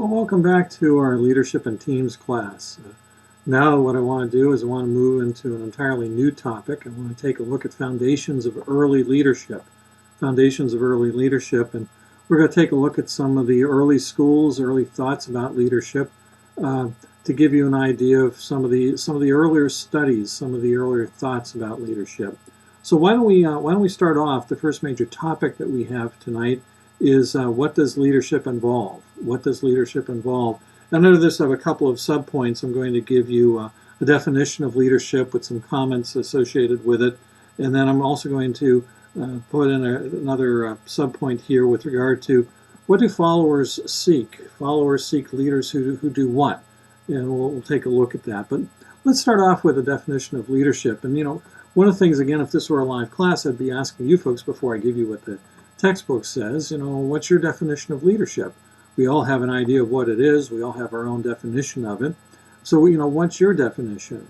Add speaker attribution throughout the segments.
Speaker 1: Well, welcome back to our Leadership and Teams class. Now what I want to do is I want to move into an entirely new topic. I want to take a look at foundations of early leadership. Foundations of early leadership, and we're going to take a look at some of the early schools, early thoughts about leadership, to give you an idea of some of the earlier studies, some of the earlier thoughts about leadership. So why don't we start off? The first major topic that we have tonight is what does leadership involve? What does leadership involve? And under this, I have a couple of subpoints. I'm going to give you a definition of leadership with some comments associated with it. And then I'm also going to put in another subpoint here with regard to what do followers seek? Followers seek leaders who do what? And we'll take a look at that. But let's start off with a definition of leadership. And, one of the things, again, if this were a live class, I'd be asking you folks before I give you what the textbook says, what's your definition of leadership? We all have an idea of what it is. We all have our own definition of it. So, what's your definition?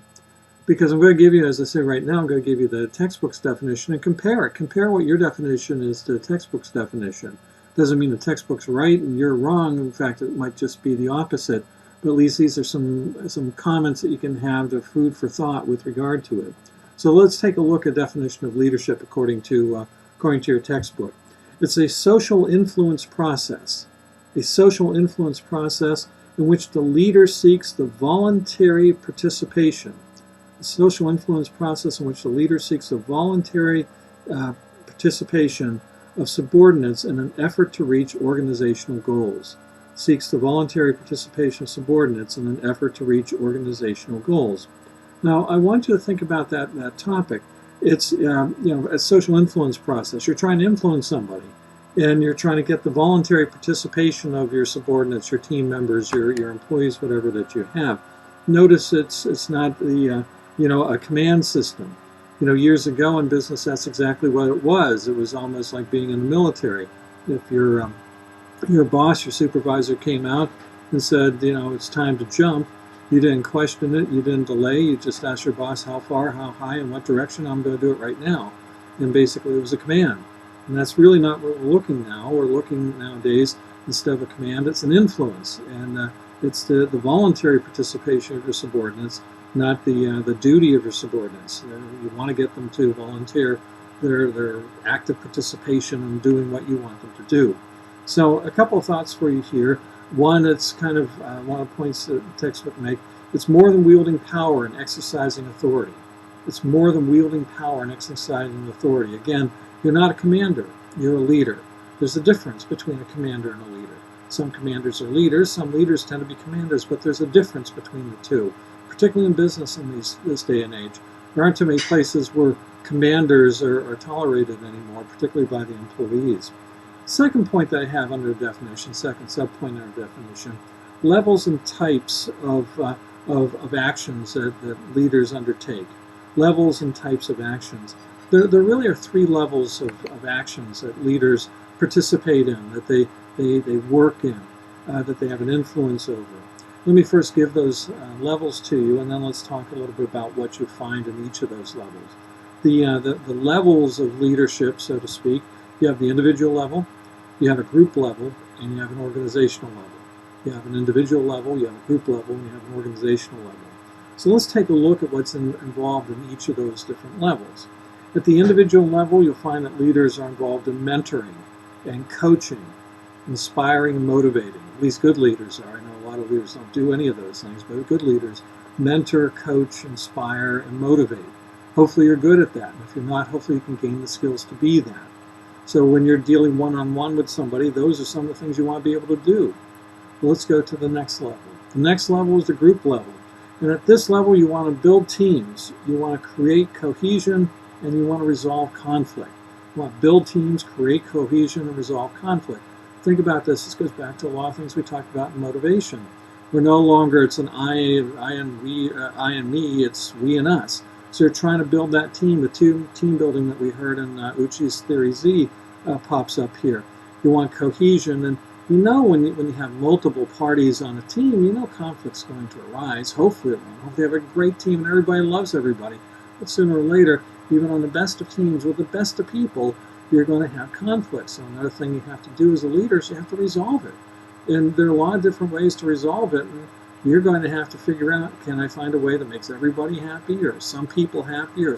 Speaker 1: Because I'm going to give you, as I say right now, I'm going to give you the textbook's definition and compare it. Compare what your definition is to the textbook's definition. Doesn't mean the textbook's right and you're wrong. In fact, it might just be the opposite. But at least these are some comments that you can have, the food for thought with regard to it. So let's take a look at definition of leadership according to your textbook. It's a social influence process. A social influence process in which the leader seeks the voluntary participation. A social influence process in which the leader seeks the voluntary participation of subordinates in an effort to reach organizational goals. Seeks the voluntary participation of subordinates in an effort to reach organizational goals. Now, I want you to think about that topic. It's a social influence process. You're trying to influence somebody, and you're trying to get the voluntary participation of your subordinates, your team members, your employees, whatever that you have. Notice it's not a command system. Years ago in business, that's exactly what it was. It was almost like being in the military. If your boss, your supervisor came out and said, it's time to jump, you didn't question it, you didn't delay, you just asked your boss how far, how high, in what direction. I'm going to do it right now. And basically it was a command. And that's really not what we're looking now. We're looking nowadays, instead of a command, it's an influence. And it's the voluntary participation of your subordinates, not the duty of your subordinates. You want to get them to volunteer their active participation in doing what you want them to do. So a couple of thoughts for you here. One, it's kind of one of the points that the textbook make. It's more than wielding power and exercising authority. It's more than wielding power and exercising authority. Again, you're not a commander, you're a leader. There's a difference between a commander and a leader. Some commanders are leaders, some leaders tend to be commanders, but there's a difference between the two, particularly in business in this day and age. There aren't too many places where commanders are tolerated anymore, particularly by the employees. Second point that I have under the definition, second subpoint under definition, levels and types of actions that leaders undertake. Levels and types of actions. There really are three levels of actions that leaders participate in, that they work in, that they have an influence over. Let me first give those levels to you, and then let's talk a little bit about what you find in each of those levels. The levels of leadership, so to speak, you have the individual level, you have a group level, and you have an organizational level. You have an individual level, you have a group level, and you have an organizational level. So let's take a look at what's involved in each of those different levels. At the individual level, you'll find that leaders are involved in mentoring and coaching, inspiring and motivating. At least good leaders are. I know a lot of leaders don't do any of those things, but good leaders mentor, coach, inspire, and motivate. Hopefully you're good at that. And if you're not, hopefully you can gain the skills to be that. So when you're dealing one-on-one with somebody, those are some of the things you want to be able to do. Well, let's go to the next level. The next level is the group level. And at this level, you want to build teams. You want to create cohesion, and you want to resolve conflict. You want to build teams, create cohesion, and resolve conflict. Think about this. This goes back to a lot of things we talked about in motivation. We're no longer, it's an I and me, it's we and us. So you're trying to build that team. The team building that we heard in Uchi's Theory Z pops up here. You want cohesion, and when you have multiple parties on a team, conflict's going to arise. Hopefully it won't. Hopefully you have a great team and everybody loves everybody. But sooner or later, even on the best of teams with the best of people, you're going to have conflict. So another thing you have to do as a leader is you have to resolve it. And there are a lot of different ways to resolve it. And you're going to have to figure out, can I find a way that makes everybody happy, or some people happy, or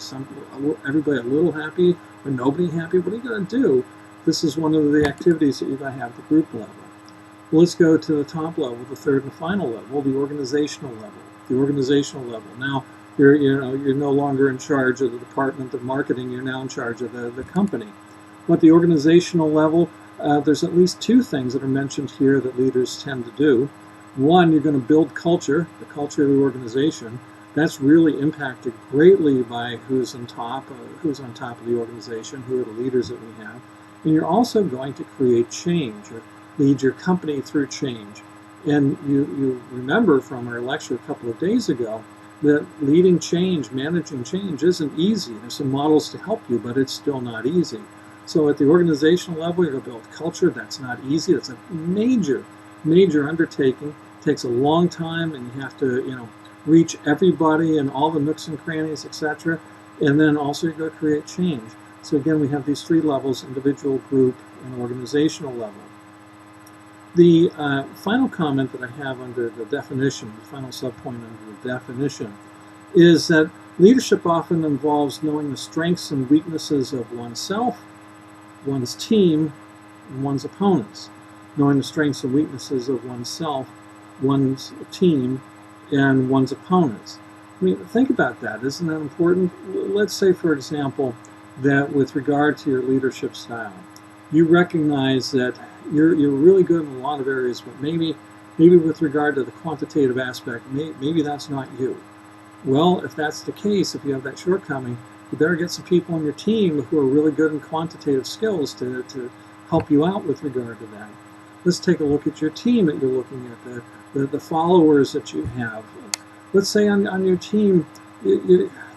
Speaker 1: everybody a little happy, or nobody happy? What are you going to do? This is one of the activities that you're going to have at the group level. Well, let's go to the top level, the third and final level, the organizational level. The organizational level. Now, you're no longer in charge of the department of marketing. You're now in charge of the company. But the organizational level, there's at least two things that are mentioned here that leaders tend to do. One, you're going to build culture, the culture of the organization. That's really impacted greatly by who's on top of the organization, who are the leaders that we have. And you're also going to create change, or lead your company through change. And you remember from our lecture a couple of days ago that leading change, managing change isn't easy. There's some models to help you, but it's still not easy. So at the organizational level, you're going to build culture. That's not easy. It's a major undertaking. It takes a long time, and you have to, reach everybody and all the nooks and crannies, etc. And then also you're going to create change. So again, we have these three levels: individual, group, and organizational level. The final comment that I have under the definition, the final subpoint under the definition, is that leadership often involves knowing the strengths and weaknesses of oneself, one's team, and one's opponents. Knowing the strengths and weaknesses of oneself, one's team, and one's opponents. I mean, think about that. Isn't that important? Let's say, for example, that with regard to your leadership style, you recognize that you're really good in a lot of areas, but maybe with regard to the quantitative aspect, maybe that's not you. Well, if that's the case, if you have that shortcoming, you better get some people on your team who are really good in quantitative skills to help you out with regard to that. Let's take a look at your team that you're looking at, the followers that you have. Let's say on your team,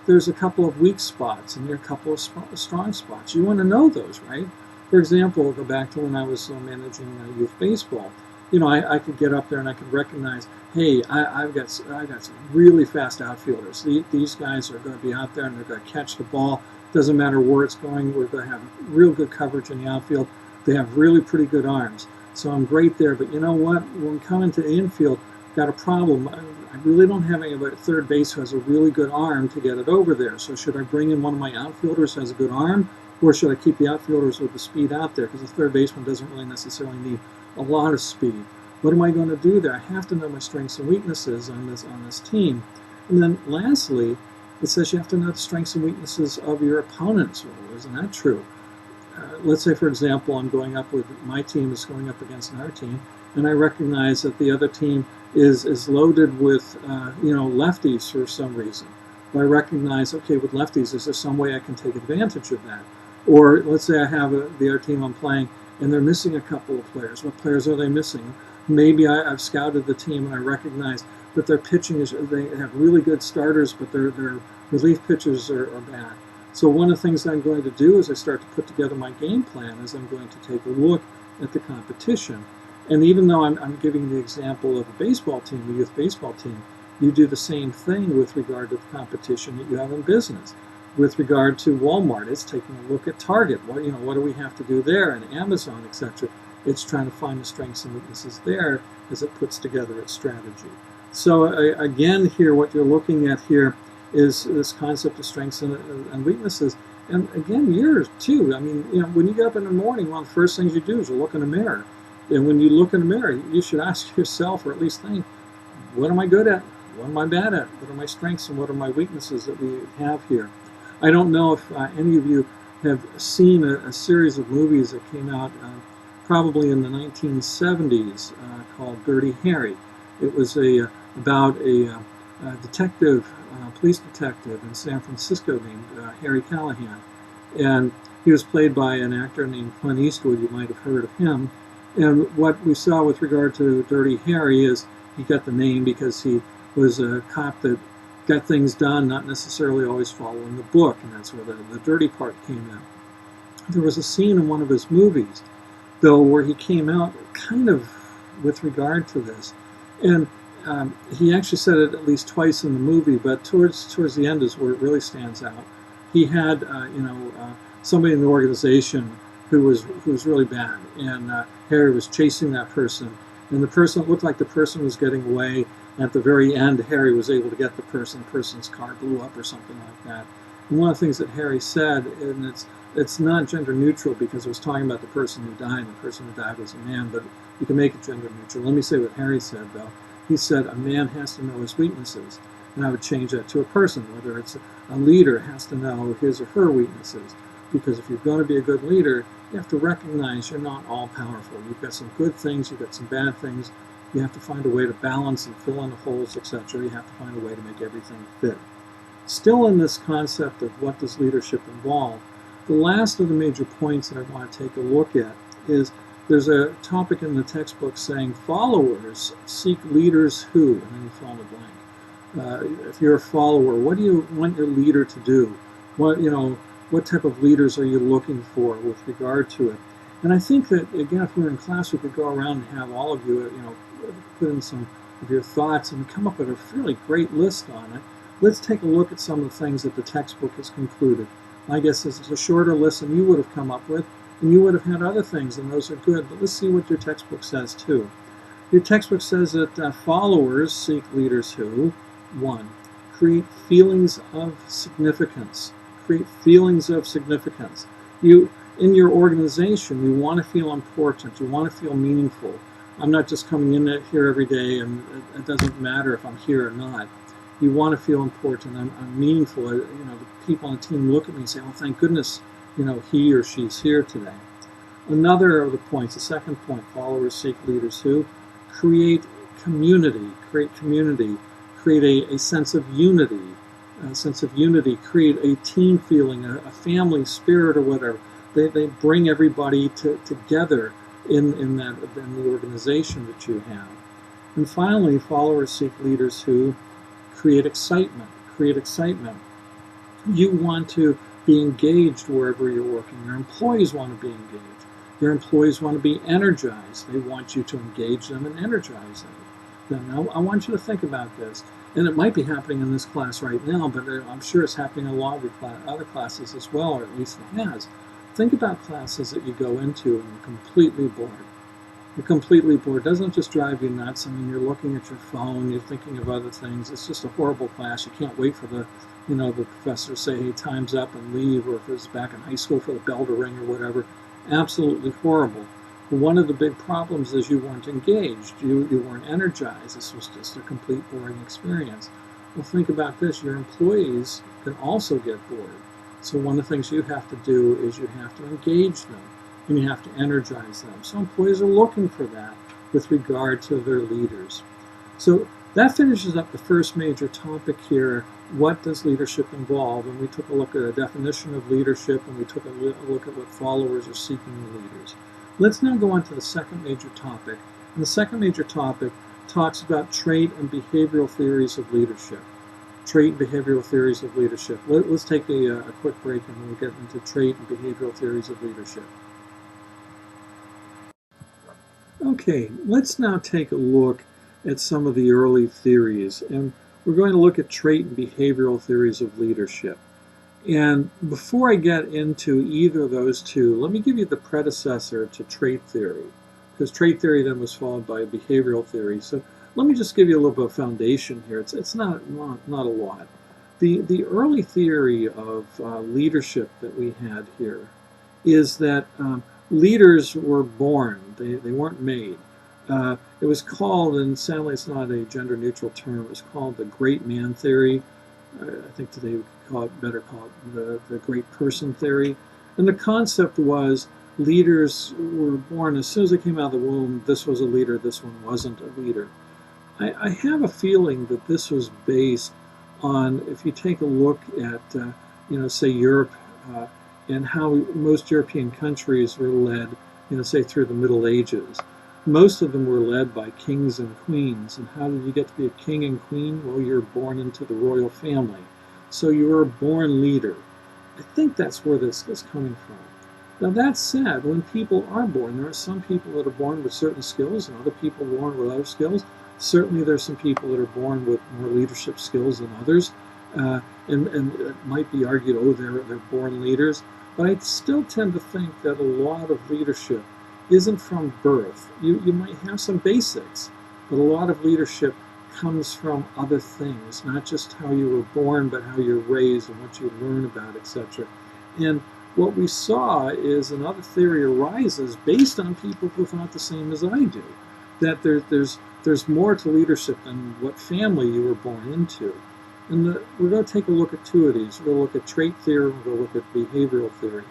Speaker 1: there's a couple of weak spots and there are a couple of strong spots. You want to know those, right? For example, we'll go back to when I was managing youth baseball. I could get up there and I could recognize, hey, I've got some really fast outfielders. These guys are going to be out there and they're going to catch the ball. Doesn't matter where it's going. We're going to have real good coverage in the outfield. They have really pretty good arms. So I'm great there. But you know what? When we come into the infield, got a problem. I really don't have anybody at third base who has a really good arm to get it over there. So should I bring in one of my outfielders who has a good arm? Or should I keep the outfielders with the speed out there? Because the third baseman doesn't really necessarily need a lot of speed. What am I going to do there? I have to know my strengths and weaknesses on this team. And then lastly, it says you have to know the strengths and weaknesses of your opponents. Well, isn't that true? Let's say, for example, my team is going up against another team, and I recognize that the other team is loaded with lefties for some reason. But I recognize, okay, with lefties, is there some way I can take advantage of that? Or let's say I have the other team I'm playing, and they're missing a couple of players. What players are they missing? Maybe I've scouted the team and I recognize that their pitching they have really good starters, but their relief pitchers are bad. So one of the things I'm going to do as I start to put together my game plan is I'm going to take a look at the competition. And even though I'm giving the example of a baseball team, a youth baseball team, you do the same thing with regard to the competition that you have in business. With regard to Walmart, it's taking a look at Target. What do we have to do there, and Amazon, etc. It's trying to find the strengths and weaknesses there as it puts together its strategy. So again, here what you're looking at here is this concept of strengths and weaknesses. And again, yours too. I mean, when you get up in the morning, one of the first things you do is you look in the mirror. And when you look in the mirror, you should ask yourself, or at least think, what am I good at? What am I bad at? What are my strengths and what are my weaknesses that we have here? I don't know if any of you have seen a series of movies that came out probably in the 1970s called Dirty Harry. It was about a detective, police detective in San Francisco named Harry Callahan. And he was played by an actor named Clint Eastwood. You might have heard of him. And what we saw with regard to Dirty Harry is he got the name because he was a cop that got things done, not necessarily always following the book, and that's where the dirty part came out. There was a scene in one of his movies, though, where he came out kind of with regard to this. And he actually said it at least twice in the movie, but towards the end is where it really stands out. He had, somebody in the organization who was really bad, and Harry was chasing that person, and the person, it looked like the person was getting away. At the very end, Harry was able to get the person's car blew up or something like that. And one of the things that Harry said, and it's not gender neutral because it was talking about the person who died, and the person who died was a man, but you can make it gender neutral. Let me say what Harry said, though. He said a man has to know his weaknesses, and I would change that to a person, whether it's a leader has to know his or her weaknesses, because if you're going to be a good leader, you have to recognize you're not all powerful. You've got some good things, you've got some bad things. You have to find a way to balance and fill in the holes, etc. You have to find a way to make everything fit. Still in this concept of what does leadership involve, the last of the major points that I want to take a look at is there's a topic in the textbook saying followers seek leaders who, and then you fill in the blank. If you're a follower, what do you want your leader to do? What type of leaders are you looking for with regard to it? And I think that, again, if we were in class, we could go around and have all of you, put in some of your thoughts and come up with a fairly great list on it. Let's take a look at some of the things that the textbook has concluded. My guess is it's a shorter list than you would have come up with, and you would have had other things, and those are good. But let's see what your textbook says, too. Your textbook says that followers seek leaders who, 1, create feelings of significance. Create feelings of significance. In your organization, you want to feel important. You want to feel meaningful. I'm not just coming in here every day, and it doesn't matter if I'm here or not. You want to feel important. I'm meaningful. The people on the team look at me and say, "Oh, thank goodness, he or she's here today." Another of the points, the second point, followers seek leaders who create community. Create community. Create a sense of unity. Create a team feeling, a family spirit, or whatever. They bring everybody together in the organization that you have. And finally, followers seek leaders who create excitement. You want to be engaged wherever you're working. Your employees want to be engaged. Your employees want to be energized. They want you to engage them and energize them. Now, I want you to think about this. And it might be happening in this class right now, but I'm sure it's happening in a lot of other classes as well, or at least it has. Think about classes that you go into and you're completely bored. You're completely bored. It doesn't just drive you nuts. I mean, you're looking at your phone, you're thinking of other things. It's just a horrible class. You can't wait for the professor to say, "Hey, time's up," and leave, or if it's back in high school, for the bell to ring or whatever. Absolutely horrible. But one of the big problems is you weren't engaged. You weren't energized. This was just a complete boring experience. Well, think about this. Your employees can also get bored. So one of the things you have to do is you have to engage them, and you have to energize them. So employees are looking for that with regard to their leaders. So that finishes up the first major topic here. What does leadership involve? And we took a look at a definition of leadership, and we took a look at what followers are seeking in leaders. Let's now go on to the second major topic. And the second major topic talks about trait and behavioral theories of leadership. Trait and behavioral theories of leadership. Let's take a quick break, and we'll get into trait and behavioral theories of leadership. Okay, let's now take a look at some of the early theories, and we're going to look at trait and behavioral theories of leadership. And before I get into either of those two, let me give you the predecessor to trait theory, because trait theory then was followed by behavioral theory. So let me just give you a little bit of foundation here. It's not a lot. The early theory of leadership that we had here is that leaders were born. They weren't made. It was called, and sadly it's not a gender-neutral term, it was called the great man theory. I think today we could better call it the great person theory. And the concept was leaders were born as soon as they came out of the womb. This was a leader, this one wasn't a leader. I have a feeling that this was based on, if you take a look at, say Europe, and how most European countries were led, say through the Middle Ages. Most of them were led by kings and queens. And how did you get to be a king and queen? Well, you're born into the royal family. So you're a born leader. I think that's where this is coming from. Now that said, when people are born, there are some people that are born with certain skills and other people born with other skills. Certainly there's some people that are born with more leadership skills than others. And it might be argued, they're born leaders. But I still tend to think that a lot of leadership isn't from birth. You might have some basics, but a lot of leadership comes from other things, not just how you were born, but how you're raised and what you learn about, etc. And what we saw is another theory arises based on people who thought the same as I do, that there's more to leadership than what family you were born into. And we're going to take a look at two of these. We're going to look at trait theory, we're going to look at behavioral theory.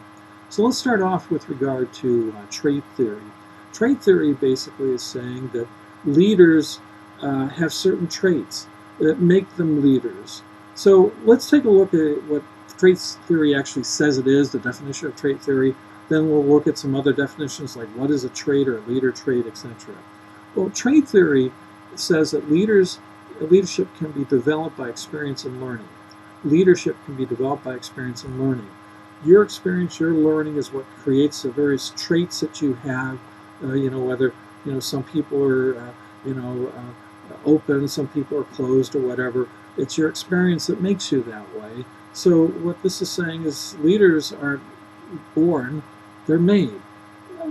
Speaker 1: So let's start off with regard to trait theory. Trait theory basically is saying that leaders have certain traits that make them leaders. So let's take a look at what trait theory actually says it is, the definition of trait theory. Then we'll look at some other definitions like what is a trait or a leader trait, etc. Well, trait theory says that leadership can be developed by experience and learning. Leadership can be developed by experience and learning. Your experience, your learning is what creates the various traits that you have. Whether some people are open, some people are closed, or whatever. It's your experience that makes you that way. So what this is saying is leaders aren't born, they're made.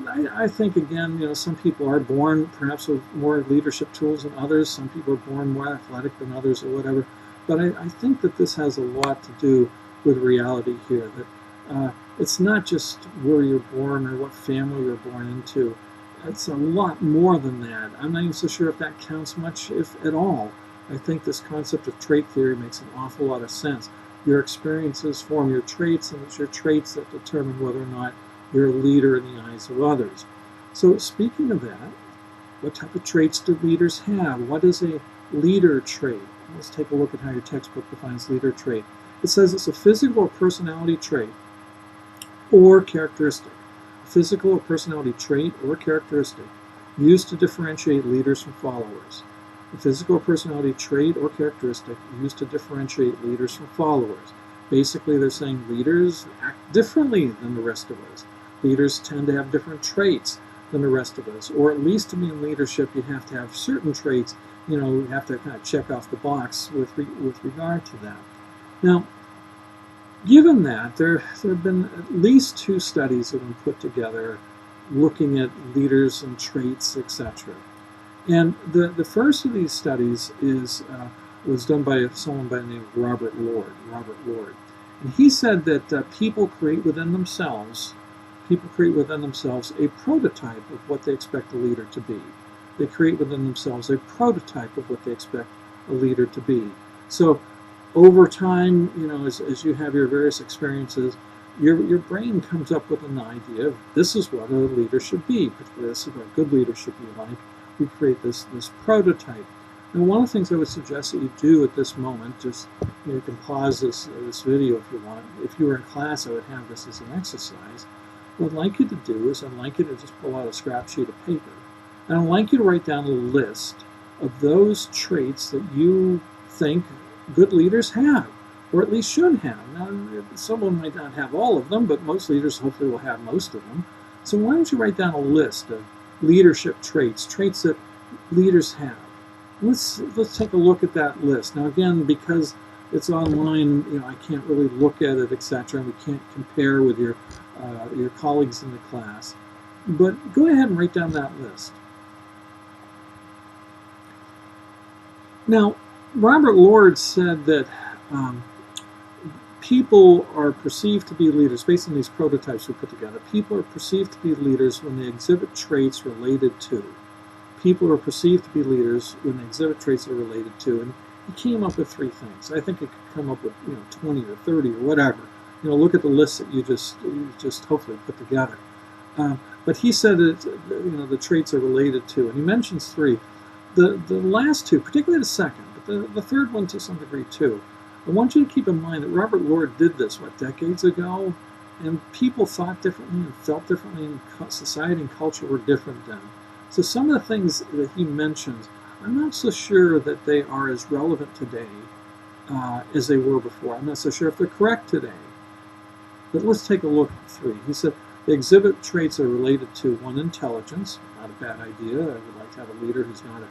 Speaker 1: I think, again, some people are born perhaps with more leadership tools than others. Some people are born more athletic than others or whatever. But I think that this has a lot to do with reality here, that it's not just where you're born or what family you're born into. It's a lot more than that. I'm not even so sure if that counts much, if at all. I think this concept of trait theory makes an awful lot of sense. Your experiences form your traits, and it's your traits that determine whether or not you're a leader in the eyes of others. So speaking of that, what type of traits do leaders have? What is a leader trait? Let's take a look at how your textbook defines leader trait. It says it's a physical or personality trait or characteristic. A physical or personality trait or characteristic used to differentiate leaders from followers. A physical or personality trait or characteristic used to differentiate leaders from followers. Basically, they're saying leaders act differently than the rest of us. Leaders tend to have different traits than the rest of us, or at least to be in leadership, you have to have certain traits. You have to kind of check off the box with regard to that. Now, given that, there have been at least 2 studies that have been put together looking at leaders and traits, etc. And the first of these studies was done by someone by the name of Robert Lord. And he said that people create within themselves a prototype of what they expect a leader to be. They create within themselves a prototype of what they expect a leader to be. So over time, as you have your various experiences, your brain comes up with an idea of this is what a leader should be, particularly this is what a good leader should be like. We create this prototype. Now, one of the things I would suggest that you do at this moment, just you can pause this video if you want. If you were in class, I would have this as an exercise. What I'd like you to do is I'd like you to just pull out a scrap sheet of paper, and I'd like you to write down a list of those traits that you think good leaders have, or at least should have. Now, someone might not have all of them, but most leaders hopefully will have most of them. So why don't you write down a list of leadership traits that leaders have. Let's take a look at that list. Now again, because it's online, I can't really look at it, etc., and we can't compare with your colleagues in the class. But go ahead and write down that list. Now, Robert Lord said that people are perceived to be leaders, based on these prototypes we put together. People are perceived to be leaders when they exhibit traits related to. People are perceived to be leaders when they exhibit traits that are related to. And he came up with 3 things. I think it could come up with 20 or 30 or whatever. Look at the list that you just hopefully put together. But he said that the traits are related to, and he mentions 3. The last 2, particularly the second, but the third one to some degree too. I want you to keep in mind that Robert Lord did this, decades ago, and people thought differently and felt differently, and society and culture were different then. So some of the things that he mentions, I'm not so sure that they are as relevant today as they were before. I'm not so sure if they're correct today. But let's take a look at 3. He said the exhibit traits are related to 1, intelligence, not a bad idea. I would like to have a leader who's not a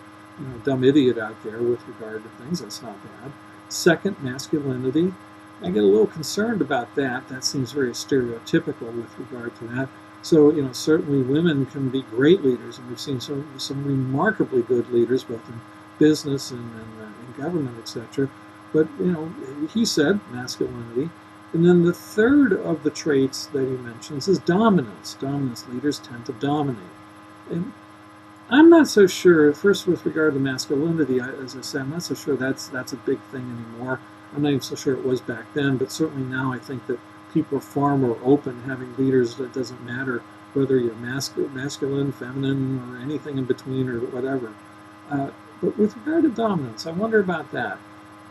Speaker 1: dumb idiot out there with regard to things. That's not bad. 2nd, masculinity. I get a little concerned about that. That seems very stereotypical with regard to that. So, certainly women can be great leaders, and we've seen some remarkably good leaders, both in business and in government, etc. But, he said masculinity. And then the third of the traits that he mentions is dominance. Dominance, leaders tend to dominate. And I'm not so sure, first with regard to masculinity, as I said, I'm not so sure that's a big thing anymore. I'm not even so sure it was back then, but certainly now I think that people are far more open having leaders. That doesn't matter whether you're masculine, feminine, or anything in between or whatever. But with regard to dominance, I wonder about that.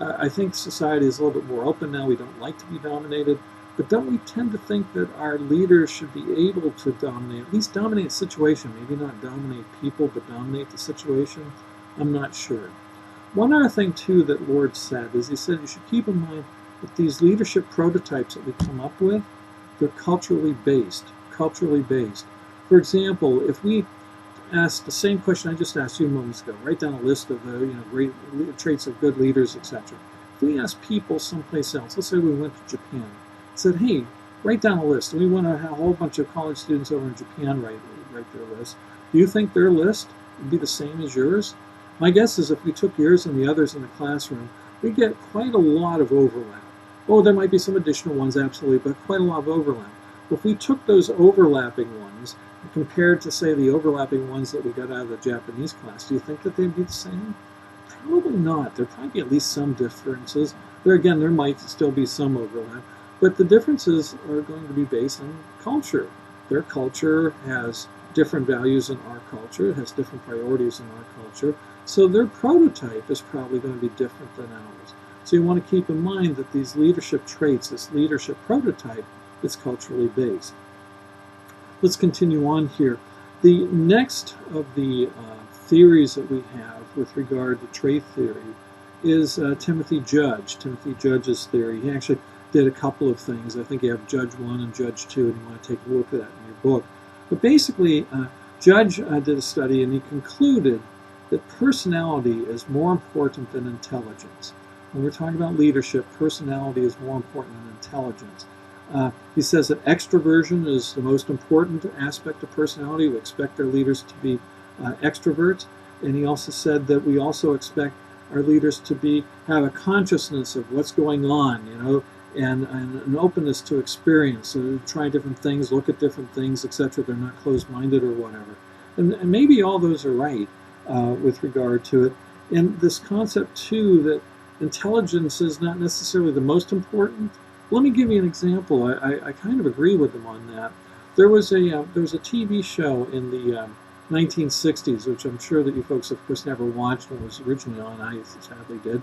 Speaker 1: I think society is a little bit more open now. We don't like to be dominated, but don't we tend to think that our leaders should be able to dominate, at least dominate the situation, maybe not dominate people, but dominate the situation? I'm not sure. One other thing, too, that Lord said is he said you should keep in mind that these leadership prototypes that we come up with, they're culturally based. Culturally based. For example, if we ask the same question I just asked you moments ago, write down a list of great traits of good leaders, etc. If we ask people someplace else, let's say we went to Japan, said, hey, write down a list. And we want to have a whole bunch of college students over in Japan write their list. Do you think their list would be the same as yours? My guess is if we took yours and the others in the classroom, we get quite a lot of overlap. Oh, there might be some additional ones, absolutely, but quite a lot of overlap. If we took those overlapping ones and compared to, say, the overlapping ones that we got out of the Japanese class, do you think that they'd be the same? Probably not. There'd probably be at least some differences. There might still be some overlap, but the differences are going to be based on culture. Their culture has different values than our culture. It has different priorities than our culture. So their prototype is probably going to be different than ours. So you want to keep in mind that these leadership traits, this leadership prototype, is culturally based. Let's continue on here. The next of the theories that we have with regard to trait theory is Timothy Judge. Timothy Judge's theory. He actually did a couple of things. I think you have Judge 1 and Judge 2, and you want to take a look at that in your book. But basically, Judge did a study, and he concluded that personality is more important than intelligence. When we're talking about leadership, personality is more important than intelligence. He says that extroversion is the most important aspect of personality. We expect our leaders to be extroverts, and he also said that we also expect our leaders to have a consciousness of what's going on, and an openness to experience. So try different things, look at different things, etc. They're not closed-minded or whatever. And maybe all those are right with regard to it. And this concept, too, that intelligence is not necessarily the most important. Let me give you an example. I kind of agree with them on that. There was a TV show in the 1960s, which I'm sure that you folks, of course, never watched when it was originally on. I sadly did.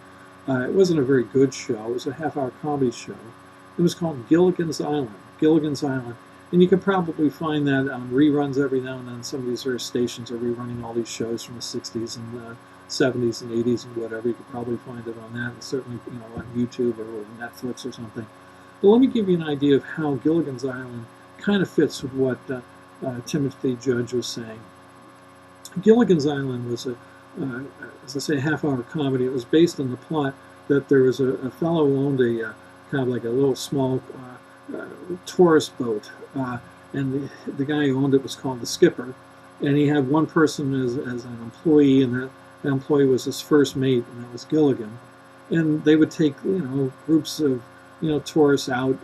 Speaker 1: It wasn't a very good show. It was a half-hour comedy show. It was called Gilligan's Island. Gilligan's Island. And you can probably find that on reruns every now and then. Some of these various stations are rerunning all these shows from the 60s and 70s and 80s and whatever. You could probably find it on that, and certainly on YouTube or Netflix or something. But let me give you an idea of how Gilligan's Island kind of fits with what Timothy Judge was saying. Gilligan's Island was as I say, half-hour comedy. It was based on the plot that there was a fellow who owned a kind of like a little small tourist boat, and the guy who owned it was called the skipper, and he had one person as an employee, and that employee was his first mate, and that was Gilligan. And they would take groups of tourists out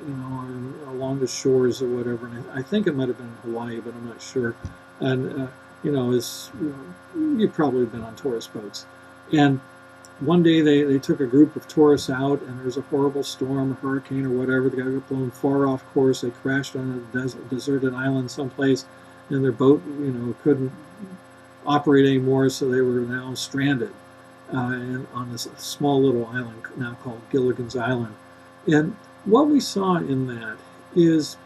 Speaker 1: along the shores or whatever. And I think it might have been Hawaii, but I'm not sure. And you've probably been on tourist boats. And one day they took a group of tourists out, and there was a horrible storm, a hurricane or whatever. The guy got blown far off course. They crashed on a deserted island someplace, and their boat couldn't operate anymore, so they were now stranded and on this small little island now called Gilligan's Island. And what we saw in that is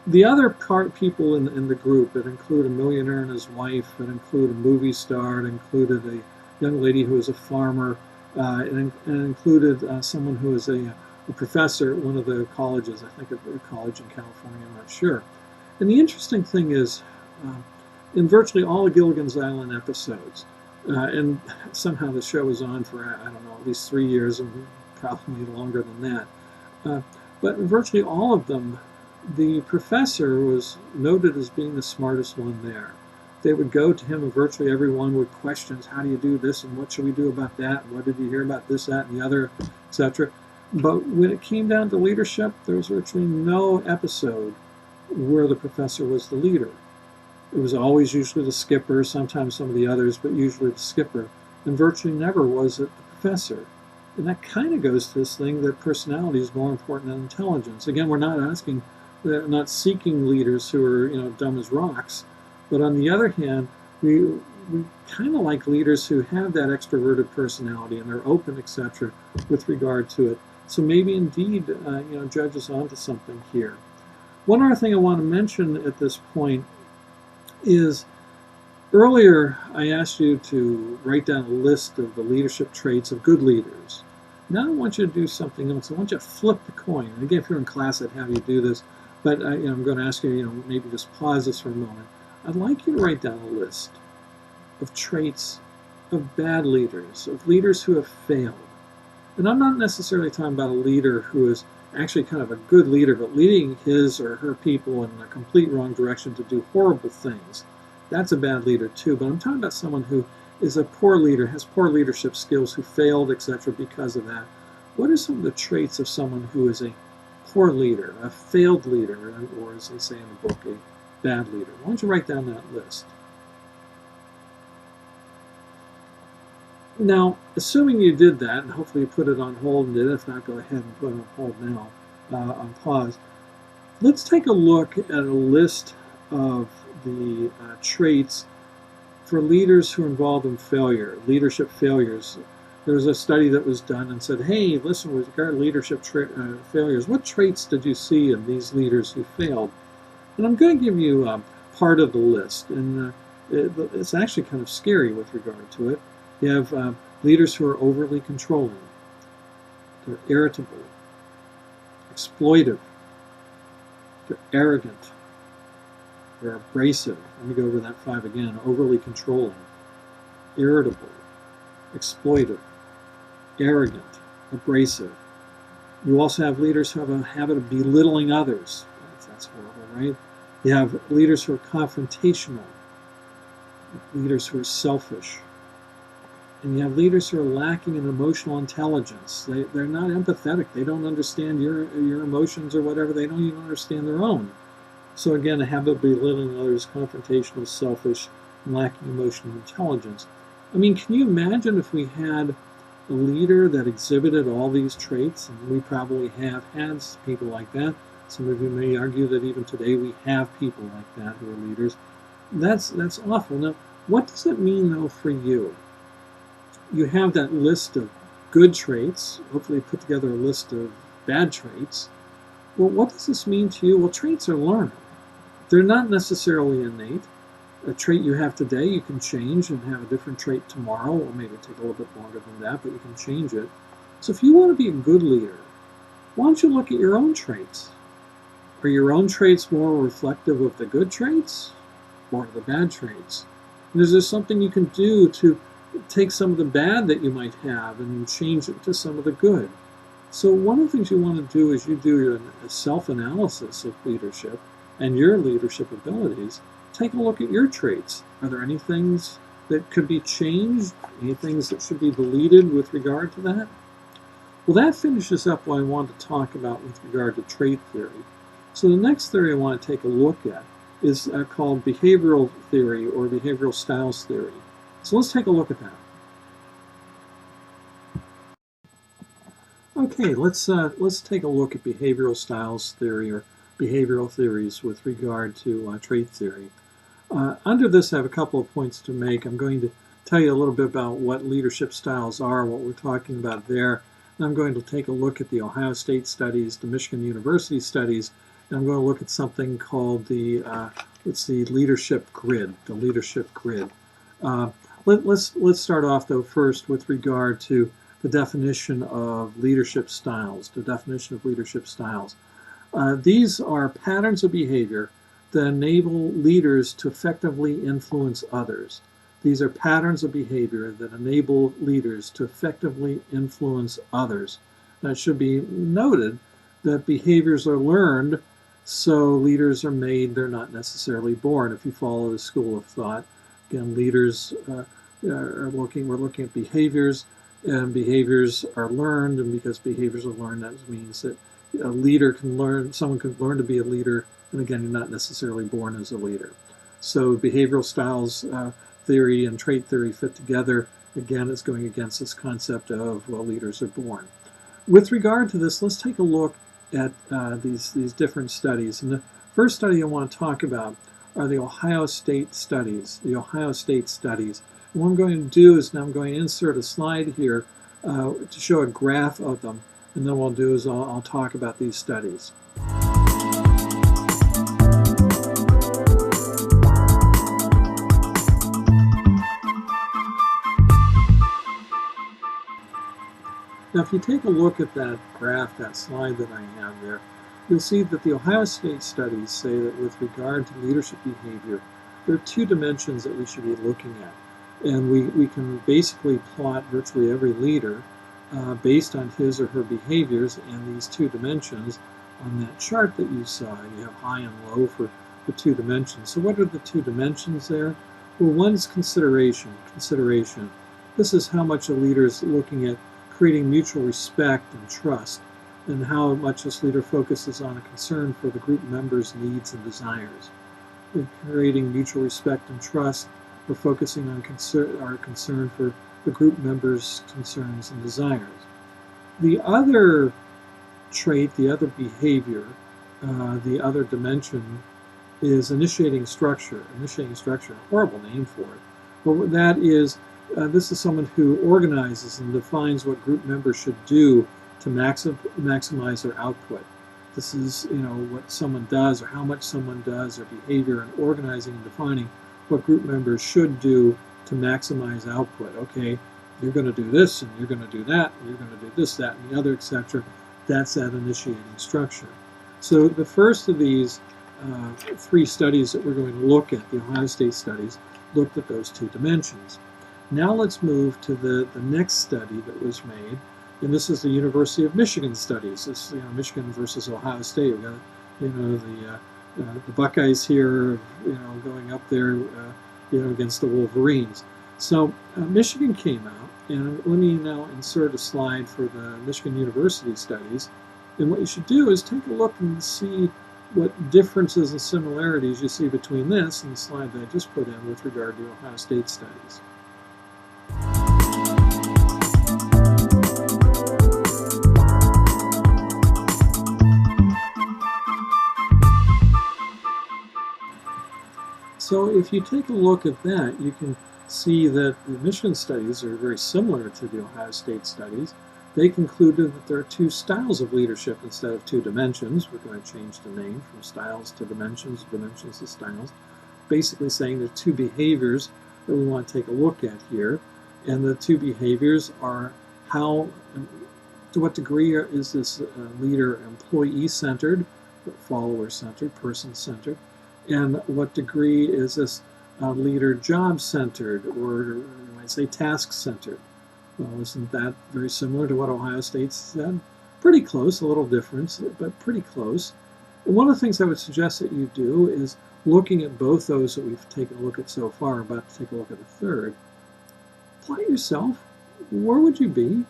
Speaker 1: the other people in the group. It included a millionaire and his wife. It included a movie star. It included a young lady who was a farmer. It included someone who was a professor at one of the colleges, I think a college in California, I'm not sure. And the interesting thing is, in virtually all of Gilligan's Island episodes, and somehow the show was on for, I don't know, at least 3 years, and probably longer than that. But in virtually all of them, the professor was noted as being the smartest one there. They would go to him, and virtually everyone would questions, how do you do this, and what should we do about that, and what did you hear about this, that, and the other, etc. But when it came down to leadership, there was virtually no episode where the professor was the leader. It was always usually the skipper, sometimes some of the others, but usually the skipper, and virtually never was it the professor. And that kind of goes to this thing that personality is more important than intelligence. Again, we're not seeking leaders who are, dumb as rocks, but on the other hand, we kind of like leaders who have that extroverted personality and they're open, etc., with regard to it. So maybe indeed, Judge is onto something here. One other thing I want to mention at this point is earlier I asked you to write down a list of the leadership traits of good leaders. Now I want you to do something else. I want you to flip the coin. And again, if you're in class, I'd have you do this, but I'm going to ask you, maybe just pause this for a moment. I'd like you to write down a list of traits of bad leaders, of leaders who have failed. And I'm not necessarily talking about a leader who is actually kind of a good leader, but leading his or her people in a complete wrong direction to do horrible things. That's a bad leader too. But I'm talking about someone who is a poor leader, has poor leadership skills, who failed, etc. because of that. What are some of the traits of someone who is a poor leader, a failed leader, or as they say in the book, a bad leader? Why don't you write down that list? Now, assuming you did that, and hopefully you put it on hold and did, if not, go ahead and put it on hold now, on pause. Let's take a look at a list of the traits for leaders who are involved in failure, leadership failures. There was a study that was done and said, hey, listen, with regard to leadership failures, what traits did you see in these leaders who failed? And I'm going to give you part of the list, and it's actually kind of scary with regard to it. You have leaders who are overly controlling. They're irritable, exploitive, they're arrogant, they're abrasive. Let me go over that 5 again. Overly controlling, irritable, exploitive, arrogant, abrasive. You also have leaders who have a habit of belittling others. That's horrible, right? You have leaders who are confrontational, leaders who are selfish, and you have leaders who are lacking in emotional intelligence. They're not empathetic. They don't understand your emotions or whatever. They don't even understand their own. So again, a habit of belittling others, confrontational, selfish, and lacking emotional intelligence. I mean, can you imagine if we had a leader that exhibited all these traits? And we probably have had people like that. Some of you may argue that even today we have people like that who are leaders. That's awful. Now, what does it mean, though, for you? You have that list of good traits. Hopefully you put together a list of bad traits. Well, what does this mean to you? Well, traits are learned. They're not necessarily innate. A trait you have today, you can change and have a different trait tomorrow, or maybe take a little bit longer than that, but you can change it. So if you want to be a good leader, why don't you look at your own traits? Are your own traits more reflective of the good traits or the bad traits? And is there something you can do to take some of the bad that you might have and change it to some of the good? So one of the things you want to do is you do a self-analysis of leadership and your leadership abilities. Take a look at your traits. Are there any things that could be changed? Any things that should be deleted with regard to that? Well, that finishes up what I want to talk about with regard to trait theory. So the next theory I want to take a look at is called behavioral theory or behavioral styles theory. So let's take a look at that. Okay, let's take a look at behavioral styles theory or behavioral theories with regard to trait theory. Under this, I have a couple of points to make. I'm going to tell you a little bit about what leadership styles are, what we're talking about there. And I'm going to take a look at the Ohio State studies, the Michigan University studies, and I'm going to look at something called the leadership grid, the leadership grid. Let's start off, though, first with regard to the definition of leadership styles, the definition of leadership styles. These are patterns of behavior that enable leaders to effectively influence others. These are patterns of behavior that enable leaders to effectively influence others. Now, it should be noted that behaviors are learned So leaders are made, they're not necessarily born. If you follow the school of thought, again, leaders we're looking at behaviors, and behaviors are learned, and because behaviors are learned, that means that a leader can learn, someone can learn to be a leader, and again, you're not necessarily born as a leader. So behavioral styles theory and trait theory fit together. Again, it's going against this concept of, well, leaders are born. With regard to this, let's take a look at these different studies. And the first study I want to talk about are the Ohio State studies. The Ohio State studies. And what I'm going to do is now I'm going to insert a slide here to show a graph of them. And then what I'll do is I'll talk about these studies. Now, if you take a look at that graph, that slide that I have there, you'll see that the Ohio State studies say that with regard to leadership behavior, there are two dimensions that we should be looking at. And we can basically plot virtually every leader based on his or her behaviors and these two dimensions on that chart that you saw. You have high and low for the two dimensions. So what are the two dimensions there? Well, one's consideration. Consideration. This is how much a leader is looking at creating mutual respect and trust, and how much this leader focuses on a concern for the group members' needs and desires. In creating mutual respect and trust, we're focusing on our concern for the group members' concerns and desires. The other trait, the other behavior, the other dimension is initiating structure. Initiating structure, a horrible name for it. But that is, this is someone who organizes and defines what group members should do to maximize their output. This is, what someone does or how much someone does, or behavior, and organizing and defining what group members should do to maximize output. Okay, you're going to do this, and you're going to do that, and you're going to do this, that, and the other, etc. That's that initiating structure. So the first of these three studies that we're going to look at, the Ohio State studies, looked at those two dimensions. Now let's move to the next study that was made, and this is the University of Michigan studies. This is Michigan versus Ohio State. We've got the Buckeyes here, going up there, against the Wolverines. So Michigan came out, and let me now insert a slide for the Michigan University studies. And what you should do is take a look and see what differences and similarities you see between this and the slide that I just put in with regard to Ohio State studies. So if you take a look at that, you can see that the Michigan studies are very similar to the Ohio State studies. They concluded that there are two styles of leadership instead of two dimensions. We're going to change the name from styles to dimensions, dimensions to styles. Basically saying there are two behaviors that we want to take a look at here. And the two behaviors are how, to what degree is this leader employee-centered, follower-centered, person-centered, and what degree is this leader job-centered, or you might say task-centered. Well, isn't that very similar to what Ohio State said? Pretty close, a little difference, but pretty close. And one of the things I would suggest that you do is looking at both those that we've taken a look at so far, about to take a look at a third. Apply yourself. Where would you be?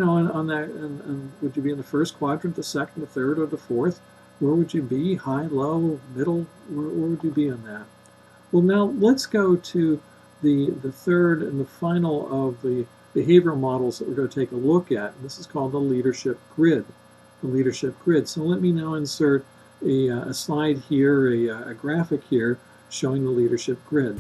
Speaker 1: On that, and would you be in the first quadrant, the second, the third, or the fourth? Where would you be? High, low, middle? Where would you be on that? Well, now let's go to the third and the final of the behavioral models that we're going to take a look at. And this is called the leadership grid. The leadership grid. So let me now insert a slide here, a graphic here, showing the leadership grid.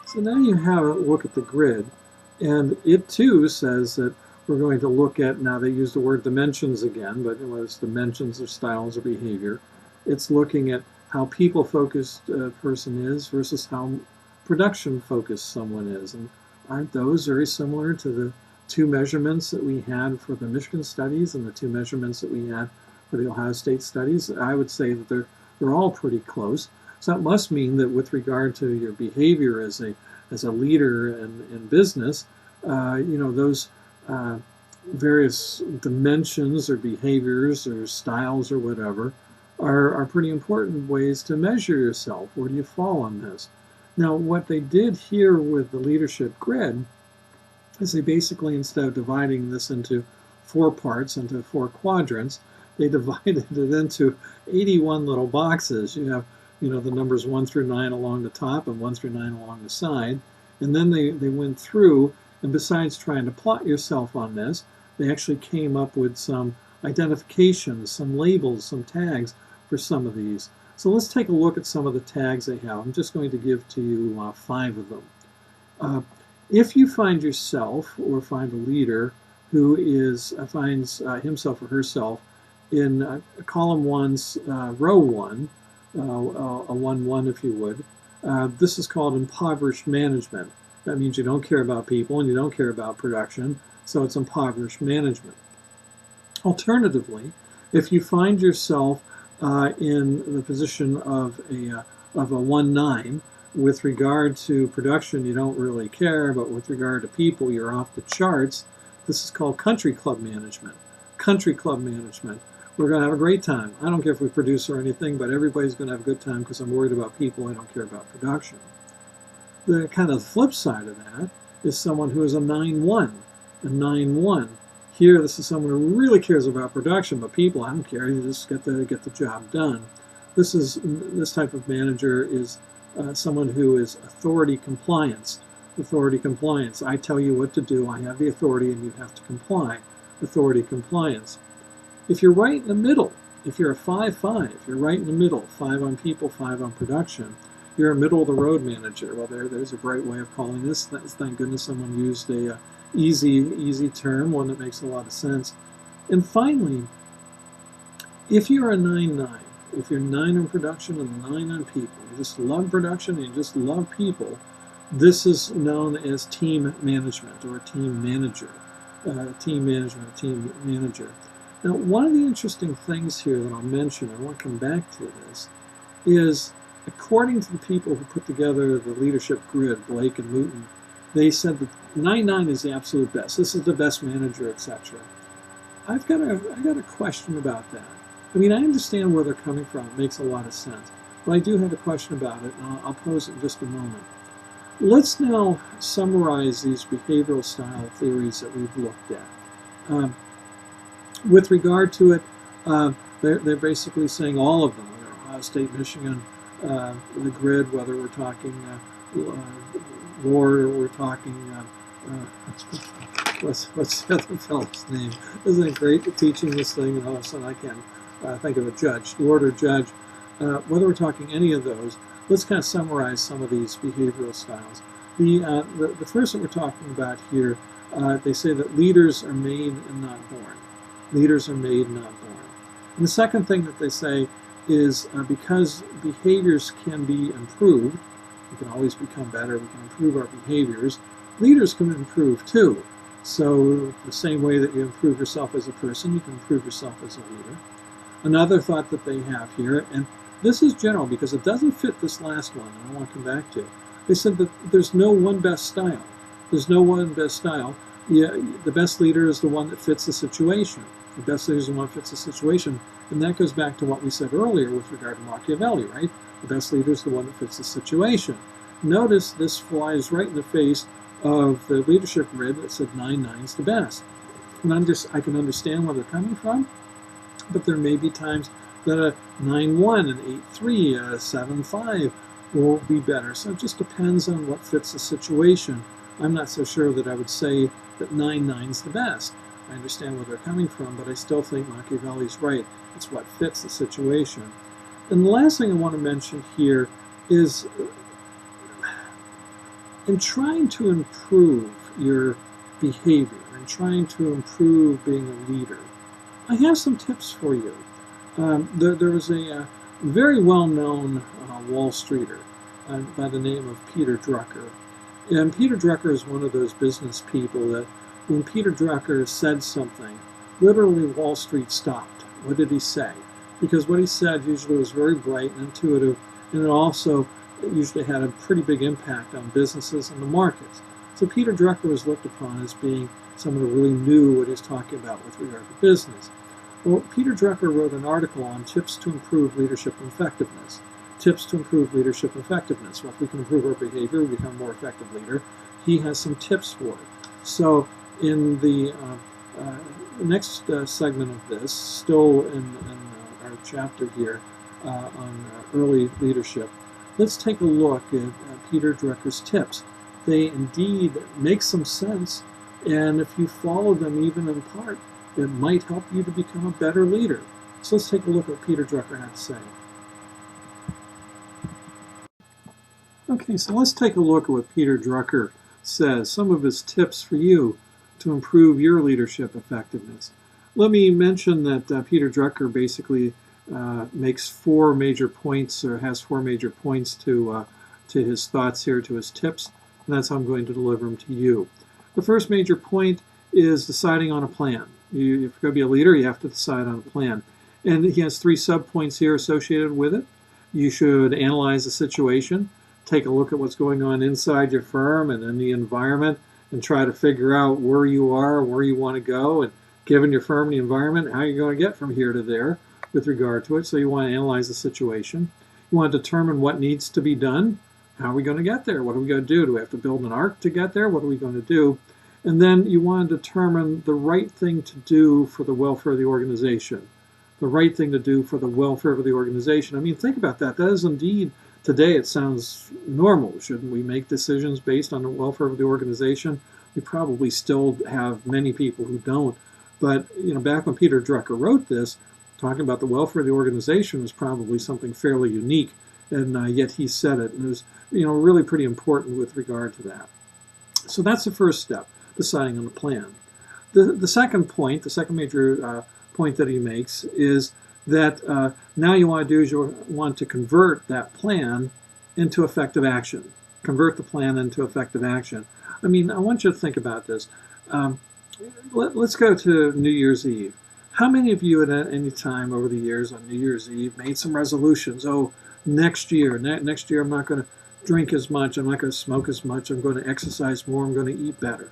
Speaker 1: So now you have a look at the grid, and it too says that we're going to look at, now they use the word dimensions again, but whether it's dimensions or styles or behavior, it's looking at how people-focused a person is versus how production-focused someone is. And aren't those very similar to the two measurements that we had for the Michigan studies and the two measurements that we had for the Ohio State studies? I would say that they're all pretty close. So that must mean that with regard to your behavior as a as a leader in business, those various dimensions or behaviors or styles or whatever are pretty important ways to measure yourself. Where do you fall on this? Now, what they did here with the leadership grid is they basically, instead of dividing this into 4 parts, into 4 quadrants, they divided it into 81 little boxes. You have, the numbers 1 through 9 along the top and 1 through 9 along the side. And then they went through, and besides trying to plot yourself on this, they actually came up with some identifications, some labels, some tags for some of these. So let's take a look at some of the tags they have. I'm just going to give to you 5 of them. If you find yourself or find a leader who finds himself or herself in column 1's row 1, a 1-1 if you would, this is called impoverished management. That means you don't care about people and you don't care about production, so it's impoverished management. Alternatively, if you find yourself in the position of a 1-9, with regard to production you don't really care, but with regard to people you're off the charts, this is called country club management. Country club management. We're going to have a great time. I don't care if we produce or anything, but everybody's going to have a good time because I'm worried about people. I don't care about production. The kind of flip side of that is someone who is a 9-1. A 9-1. Here, this is someone who really cares about production, but people, I don't care. You just get the job done. This type of manager is someone who is authority compliance. Authority compliance. I tell you what to do. I have the authority, and you have to comply. Authority compliance. If you're right in the middle, if you're a 5-5, if you're right in the middle, 5 on people, 5 on production, you're a middle-of-the-road manager. Well, there's a bright way of calling this. Thank goodness someone used a easy term, one that makes a lot of sense. And finally, if you're a 9-9, if you're 9 on production and 9 on people, you just love production and you just love people, this is known as team management or team manager. Team management, team manager. Now, one of the interesting things here that I'll mention, I want to come back to this, is according to the people who put together the leadership grid, Blake and Luton, they said that 9-9 is the absolute best. This is the best manager, etc. I've got a question about that. I mean, I understand where they're coming from. It makes a lot of sense. But I do have a question about it, and I'll pose it in just a moment. Let's now summarize these behavioral style theories that we've looked at. With regard to it, they're basically saying all of them, whether Ohio State, Michigan, the grid, whether we're talking Ward or we're talking, what's the other fellow's name? Isn't it great teaching this thing and all of a sudden I can't think of a judge, Ward or Judge. Whether we're talking any of those, let's kind of summarize some of these behavioral styles. The first that we're talking about here, they say that leaders are made and not born. Leaders are made, not born. And the second thing that they say is because behaviors can be improved, we can always become better, we can improve our behaviors, leaders can improve too. So the same way that you improve yourself as a person, you can improve yourself as a leader. Another thought that they have here, and this is general because it doesn't fit this last one, and I want to come back to. They said that there's no one best style. There's no one best style. Yeah, the best leader is the one that fits the situation. The best leader is the one that fits the situation. And that goes back to what we said earlier with regard to Machiavelli, right? The best leader is the one that fits the situation. Notice this flies right in the face of the leadership grid that said 9-9 is the best. And I can understand where they're coming from, but there may be times that a 9-1, an 8-3, a 7-5 will be better. So it just depends on what fits the situation. I'm not so sure that I would say that 9-9 is the best. I understand where they're coming from, but I still think Machiavelli's right. It's what fits the situation. And the last thing I want to mention here is in trying to improve your behavior and trying to improve being a leader, I have some tips for you. There was a very well-known Wall Streeter by the name of Peter Drucker. And Peter Drucker is one of those business people that when Peter Drucker said something, literally Wall Street stopped. What did he say? Because what he said usually was very bright and intuitive, and it also usually had a pretty big impact on businesses and the markets. So Peter Drucker was looked upon as being someone who really knew what he was talking about with regard to business. Well, Peter Drucker wrote an article on tips to improve leadership effectiveness. Tips to improve leadership effectiveness. Well, if we can improve our behavior, we become a more effective leader. He has some tips for it. So in the next segment of this, still in our chapter here on early leadership, let's take a look at Peter Drucker's tips. They indeed make some sense, and if you follow them even in part, it might help you to become a better leader. So let's take a look at what Peter Drucker had to say. Okay, so let's take a look at what Peter Drucker says, some of his tips for you to improve your leadership effectiveness. Let me mention that Peter Drucker basically makes 4 major points, or has 4 major points to his thoughts here, to his tips, and that's how I'm going to deliver them to you. The first major point is deciding on a plan. If you're going to be a leader, you have to decide on a plan. And he has 3 sub-points here associated with it. You should analyze the situation, take a look at what's going on inside your firm and in the environment, and try to figure out where you are, where you want to go, and given your firm and the environment, how you're going to get from here to there with regard to it. So you want to analyze the situation. You want to determine what needs to be done. How are we going to get there? What are we going to do? Do we have to build an ark to get there? What are we going to do? And then you want to determine the right thing to do for the welfare of the organization. The right thing to do for the welfare of the organization. I mean, think about that. That is indeed, today it sounds normal. Shouldn't we make decisions based on the welfare of the organization? We probably still have many people who don't. But, back when Peter Drucker wrote this, talking about the welfare of the organization was probably something fairly unique. And yet he said it. And it was, really pretty important with regard to that. So that's the first step, deciding on the plan. The second point, the second major point that he makes is that now you want to do is you want to convert that plan into effective action. Convert the plan into effective action. I mean, I want you to think about this. Let's go to New Year's Eve. How many of you at any time over the years on New Year's Eve made some resolutions? Oh, next year I'm not going to drink as much, I'm not going to smoke as much, I'm going to exercise more, I'm going to eat better.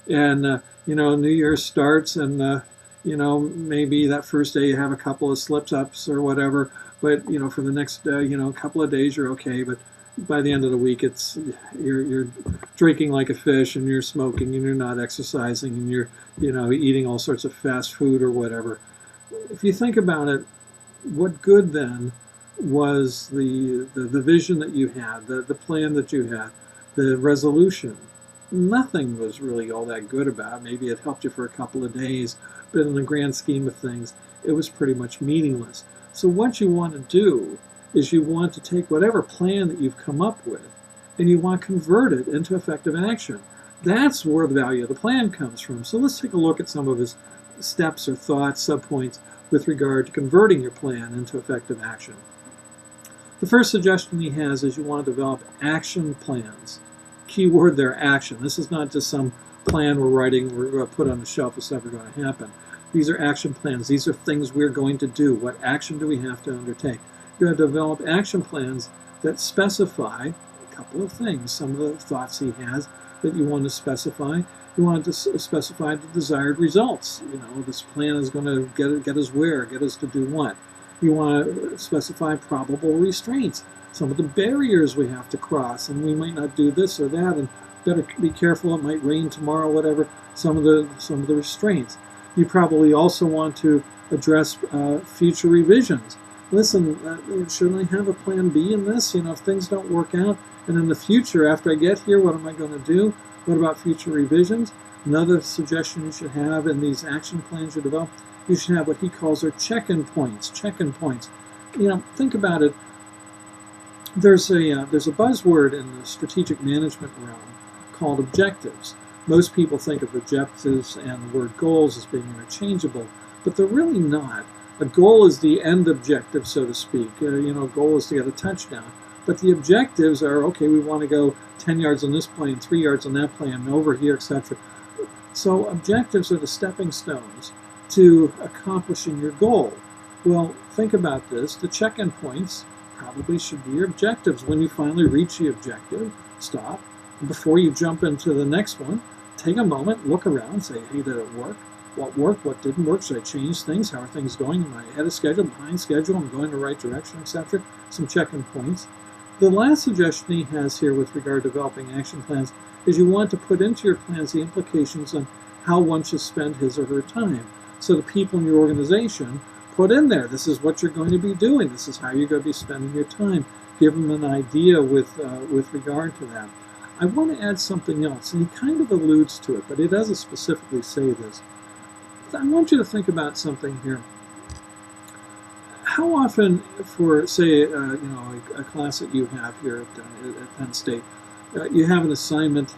Speaker 1: And, New Year's starts and, maybe that first day you have a couple of slips-ups or whatever, but, for the next, couple of days you're okay, but by the end of the week you're drinking like a fish and you're smoking and you're not exercising and you're, eating all sorts of fast food or whatever. If you think about it, what good then was the vision that you had, the plan that you had, the resolution? Nothing was really all that good about it. Maybe it helped you for a couple of days, but in the grand scheme of things, it was pretty much meaningless. So what you want to do is you want to take whatever plan that you've come up with and you want to convert it into effective action. That's where the value of the plan comes from. So let's take a look at some of his steps or thoughts, subpoints, with regard to converting your plan into effective action. The first suggestion he has is you want to develop action plans. Key word there, action. This is not just some plan we're writing, we're going to put on the shelf, it's never going to happen. These are action plans. These are things we're going to do. What action do we have to undertake? You're going to develop action plans that specify a couple of things. Some of the thoughts he has that you want to specify. You want to specify the desired results. This plan is going to get us where, get us to do what. You want to specify probable restraints. Some of the barriers we have to cross, and we might not do this or that, and better be careful, it might rain tomorrow, whatever. Some of the restraints. You probably also want to address future revisions. Listen, shouldn't I have a plan B in this? If things don't work out, and in the future, after I get here, what am I going to do? What about future revisions? Another suggestion you should have in these action plans you develop, you should have what he calls our check-in points. Check-in points. Think about it. There's a buzzword in the strategic management realm called objectives. Most people think of objectives and the word goals as being interchangeable, but they're really not. A goal is the end objective, so to speak. A goal is to get a touchdown. But the objectives are, okay, we want to go 10 yards on this plane, 3 yards on that plane, over here, etc. So objectives are the stepping stones to accomplishing your goal. Well, think about this. The check-in points probably should be your objectives. When you finally reach the objective, stop. Before you jump into the next one, take a moment, look around, say, hey, did it work? What worked? What didn't work? Should I change things? How are things going? Am I ahead of schedule, behind schedule? Am I going in the right direction, etc.? Some check-in points. The last suggestion he has here with regard to developing action plans is you want to put into your plans the implications on how one should spend his or her time. So the people in your organization put in there, this is what you're going to be doing. This is how you're going to be spending your time. Give them an idea with regard to that. I want to add something else, and he kind of alludes to it, but he doesn't specifically say this. I want you to think about something here. How often, for say, a class that you have here at Penn State, you have an assignment,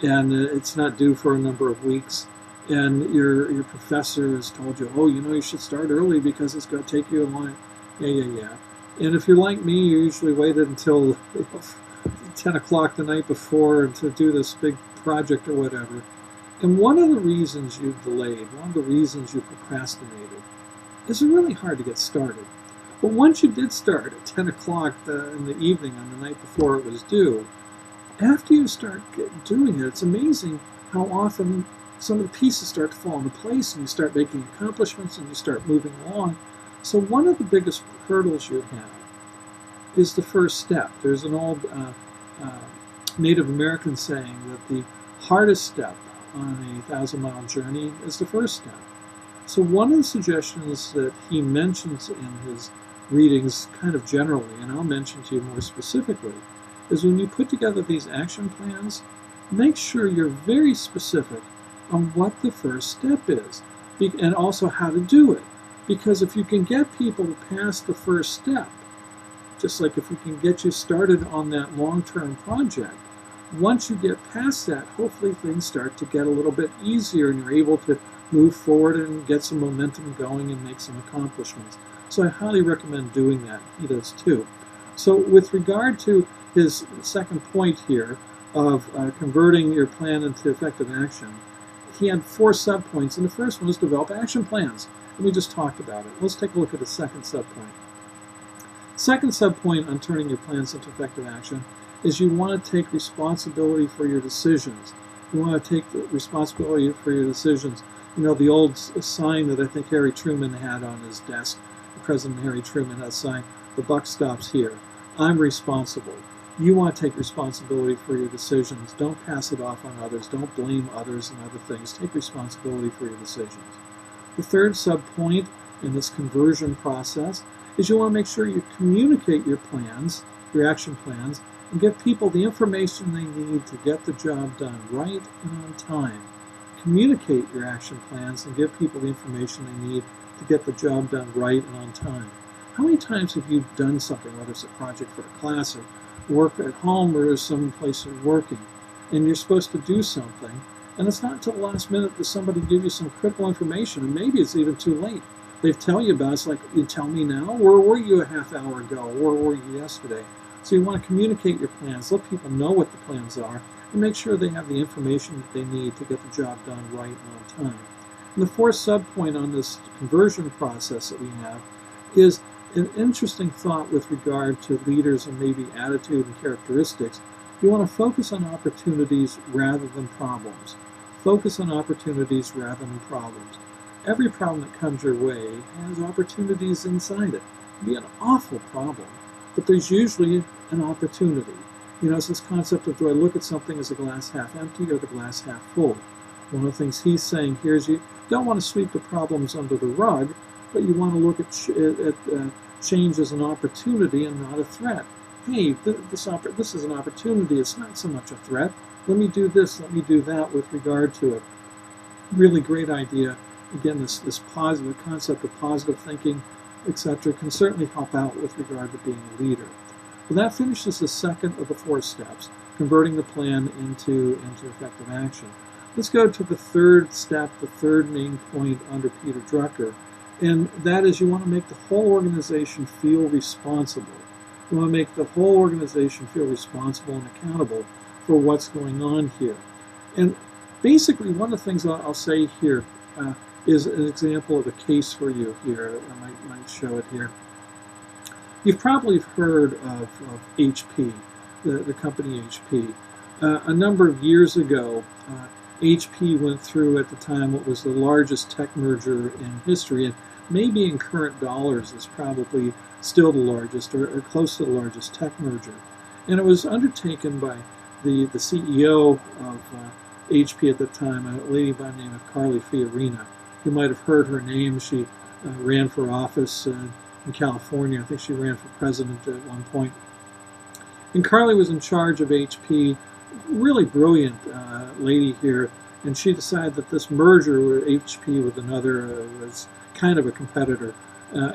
Speaker 1: and it's not due for a number of weeks, and your professor has told you, oh, you should start early because it's going to take you a while. Yeah. And if you're like me, you usually waited until 10 o'clock the night before to do this big project or whatever. And one of the reasons you've delayed, one of the reasons you procrastinated, is really hard to get started. But once you did start at 10 o'clock in the evening on the night before it was due, after you start doing it, it's amazing how often some of the pieces start to fall into place and you start making accomplishments and you start moving along. So one of the biggest hurdles you have is the first step. There's an old Native American saying that the hardest step on a 1,000-mile journey is the first step. So one of the suggestions that he mentions in his readings kind of generally, and I'll mention to you more specifically, is when you put together these action plans, make sure you're very specific on what the first step is and also how to do it. Because if you can get people past the first step, just like if we can get you started on that long-term project, once you get past that, hopefully things start to get a little bit easier and you're able to move forward and get some momentum going and make some accomplishments. So I highly recommend doing that. He does too. So with regard to his second point here of converting your plan into effective action, he had 4 subpoints, and the first one was develop action plans. And we just talked about it. Let's take a look at the second subpoint. Second subpoint on turning your plans into effective action is you want to take responsibility for your decisions. You want to take the responsibility for your decisions. The old sign that I think Harry Truman had on his desk, President Harry Truman had a sign, the buck stops here. I'm responsible. You want to take responsibility for your decisions. Don't pass it off on others. Don't blame others and other things. Take responsibility for your decisions. The third subpoint in this conversion process is you want to make sure you communicate your plans, your action plans, and give people the information they need to get the job done right and on time. Communicate your action plans and give people the information they need to get the job done right and on time. How many times have you done something, whether it's a project for a class or work at home or some place you're working, and you're supposed to do something, and it's not until the last minute that somebody gives you some critical information, and maybe it's even too late. They tell you about it. It's like, you tell me now? Where were you a half hour ago? Where were you yesterday? So you want to communicate your plans, let people know what the plans are, and make sure they have the information that they need to get the job done right and on time. And the fourth subpoint on this conversion process that we have is an interesting thought with regard to leaders and maybe attitude and characteristics. You want to focus on opportunities rather than problems. Focus on opportunities rather than problems. Every problem that comes your way has opportunities inside it. It can be an awful problem, but there's usually an opportunity. It's this concept of, do I look at something as a glass half empty or the glass half full? One of the things he's saying here is you don't want to sweep the problems under the rug, but you want to look at change as an opportunity and not a threat. Hey, this is an opportunity. It's not so much a threat. Let me do this. Let me do that with regard to it. Really great idea. Again, this positive concept of positive thinking, etc., can certainly help out with regard to being a leader. Well, that finishes the second of the 4 steps, converting the plan into effective action. Let's go to the third step, the third main point under Peter Drucker, and that is you want to make the whole organization feel responsible. You want to make the whole organization feel responsible and accountable for what's going on here. And basically, one of the things I'll say here is an example of a case for you here. I might show it here. You've probably heard of HP, the company HP. A number of years ago, HP went through at the time what was the largest tech merger in history, and maybe in current dollars is probably still the largest or close to the largest tech merger. And it was undertaken by the CEO of HP at the time, a lady by the name of Carly Fiorina. You might have heard her name. She ran for office in California. I think she ran for president at one point. And Carly was in charge of HP, really brilliant lady here, and she decided that this merger with HP with another was kind of a competitor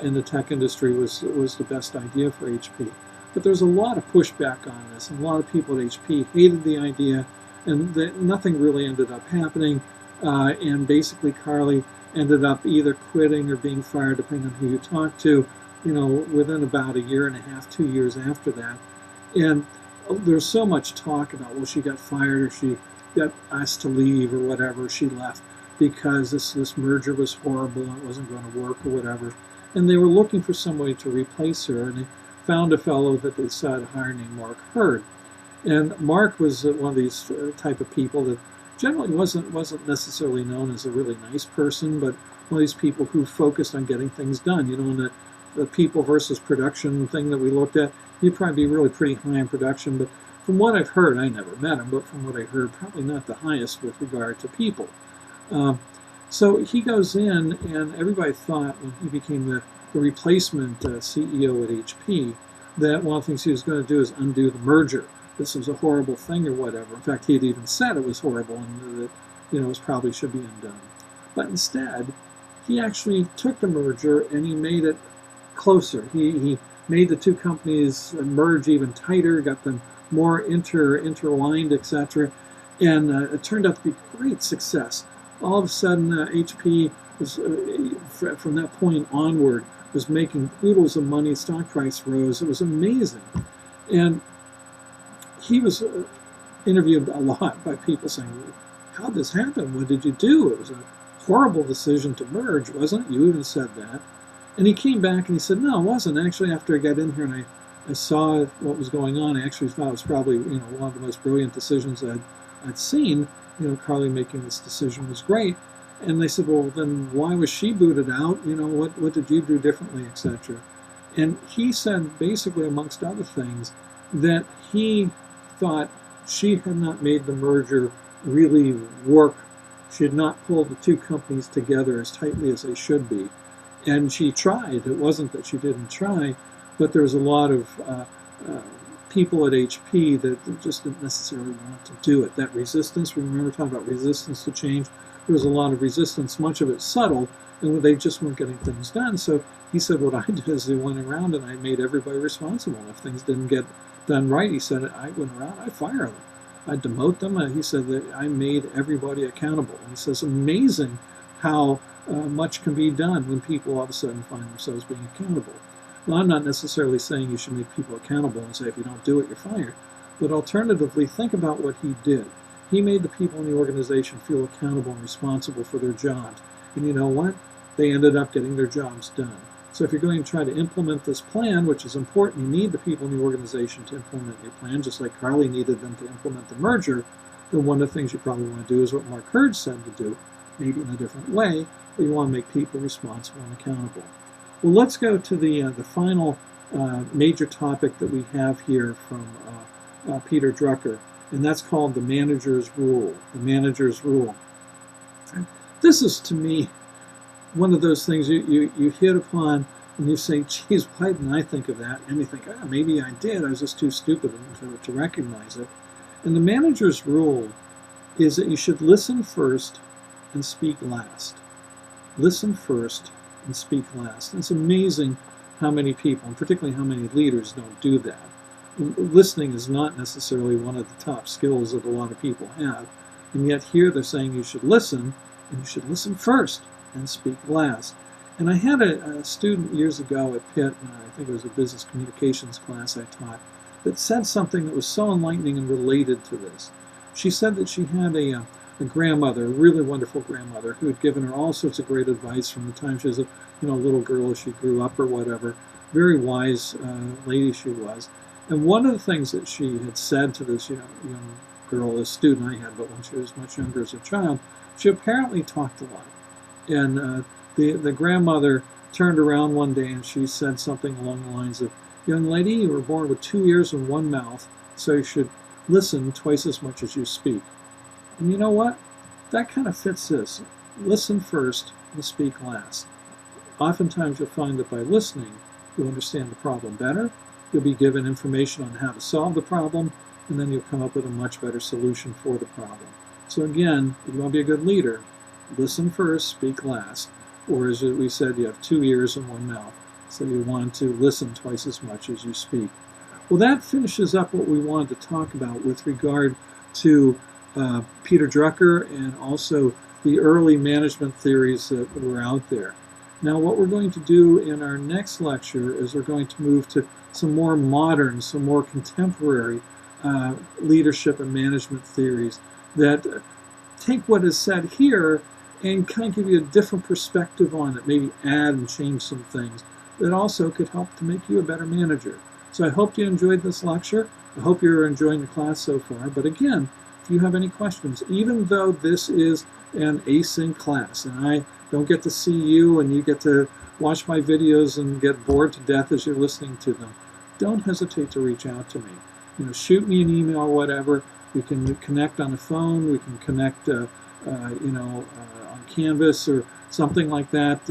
Speaker 1: in the tech industry was the best idea for HP. But there's a lot of pushback on this, and a lot of people at HP hated the idea, and nothing really ended up happening. And basically, Carly ended up either quitting or being fired, depending on who you talk to, within about a year and a half, 2 years after that. And there's so much talk about, well, she got fired or she got asked to leave or whatever. She left because this merger was horrible and it wasn't going to work or whatever. And they were looking for somebody to replace her, and they found a fellow that they decided to hire named Mark Hurd. And Mark was one of these type of people that generally wasn't necessarily known as a really nice person, but one of these people who focused on getting things done. In the people versus production thing that we looked at, he'd probably be really pretty high in production, but from what I've heard, I never met him, but from what I heard, probably not the highest with regard to people. So he goes in, and everybody thought when he became the replacement CEO at HP that one of the things he was going to do is undo the merger. This was a horrible thing or whatever. In fact, he had even said it was horrible and that it probably should be undone. But instead, he actually took the merger and he made it closer. He made the two companies merge even tighter, got them more interlined, etc. And it turned out to be a great success. All of a sudden, HP was, from that point onward, was making oodles of money. Stock price rose. It was amazing. And he was interviewed a lot by people saying, how did this happen? What did you do? It was a horrible decision to merge, wasn't it? You even said that. And he came back and he said, no, it wasn't. Actually, after I got in here and I saw what was going on, I actually thought it was probably one of the most brilliant decisions I'd seen. Carly making this decision was great. And they said, well, then why was she booted out? What did you do differently, etc. And he said, basically, amongst other things, that he thought she had not made the merger really work. She had not pulled the two companies together as tightly as they should be. And she tried. It wasn't that she didn't try, but there was a lot of people at HP that just didn't necessarily want to do it. That resistance, we remember talking about resistance to change, there was a lot of resistance, much of it subtle, and they just weren't getting things done. So he said what I did is I went around and I made everybody responsible. If things didn't get done right, he said, I went around, I fire them. I demote them. He said that I made everybody accountable. And he says, amazing how much can be done when people all of a sudden find themselves being accountable. Well, I'm not necessarily saying you should make people accountable and say if you don't do it, you're fired. But alternatively, think about what he did. He made the people in the organization feel accountable and responsible for their jobs. And you know what? They ended up getting their jobs done. So if you're going to try to implement this plan, which is important, you need the people in the organization to implement your plan, just like Carly needed them to implement the merger, then one of the things you probably want to do is what Mark Hurd said to do, maybe in a different way, but you want to make people responsible and accountable. Well, let's go to the final major topic that we have here from Peter Drucker, and that's called the manager's rule. The manager's rule. This is, to me, one of those things you hit upon and you say, geez, why didn't I think of that? And you think, maybe I did. I was just too stupid to recognize it. And the manager's rule is that you should listen first and speak last. Listen first and speak last. And it's amazing how many people, and particularly how many leaders, don't do that. Listening is not necessarily one of the top skills that a lot of people have. And yet here they're saying you should listen, and you should listen first and speak last. And I had a student years ago at Pitt, I think it was a business communications class I taught, that said something that was so enlightening and related to this. She said that she had a grandmother, a really wonderful grandmother, who had given her all sorts of great advice from the time she was a little girl as she grew up or whatever. very wise lady she was. And one of the things that she had said to this young girl, this student I had, but when she was much younger as a child, she apparently talked a lot. And the grandmother turned around one day and she said something along the lines of, "Young lady, you were born with 2 ears and one mouth, so you should listen twice as much as you speak." And you know what? That kind of fits this. Listen first and speak last. Oftentimes you'll find that by listening, you'll understand the problem better, you'll be given information on how to solve the problem, and then you'll come up with a much better solution for the problem. So again, if you want to be a good leader, listen first, speak last. Or as we said, you have 2 ears and one mouth, so you want to listen twice as much as you speak. Well, that finishes up what we wanted to talk about with regard to Peter Drucker and also the early management theories that were out there. Now, what we're going to do in our next lecture is we're going to move to some more modern, some more contemporary leadership and management theories that take what is said here and kind of give you a different perspective on it, maybe add and change some things that also could help to make you a better manager. So I hope you enjoyed this lecture. I hope you're enjoying the class so far. But again, if you have any questions, even though this is an async class and I don't get to see you and you get to watch my videos and get bored to death as you're listening to them, don't hesitate to reach out to me. Shoot me an email or whatever. We can connect on the phone. We can connect, on Canvas or something like that,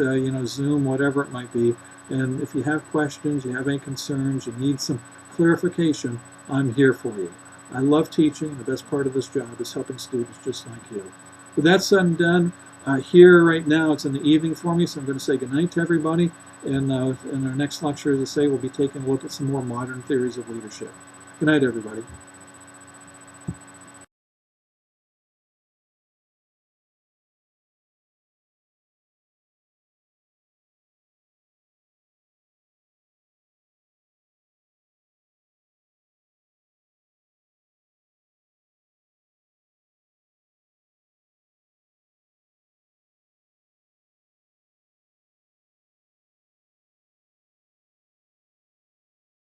Speaker 1: Zoom, whatever it might be. And if you have questions, you have any concerns, you need some clarification, I'm here for you. I love teaching. The best part of this job is helping students just like you. With that said and done, here right now, it's in the evening for me, so I'm going to say goodnight to everybody. And in our next lecture, as I say, we'll be taking a look at some more modern theories of leadership. Good night, everybody.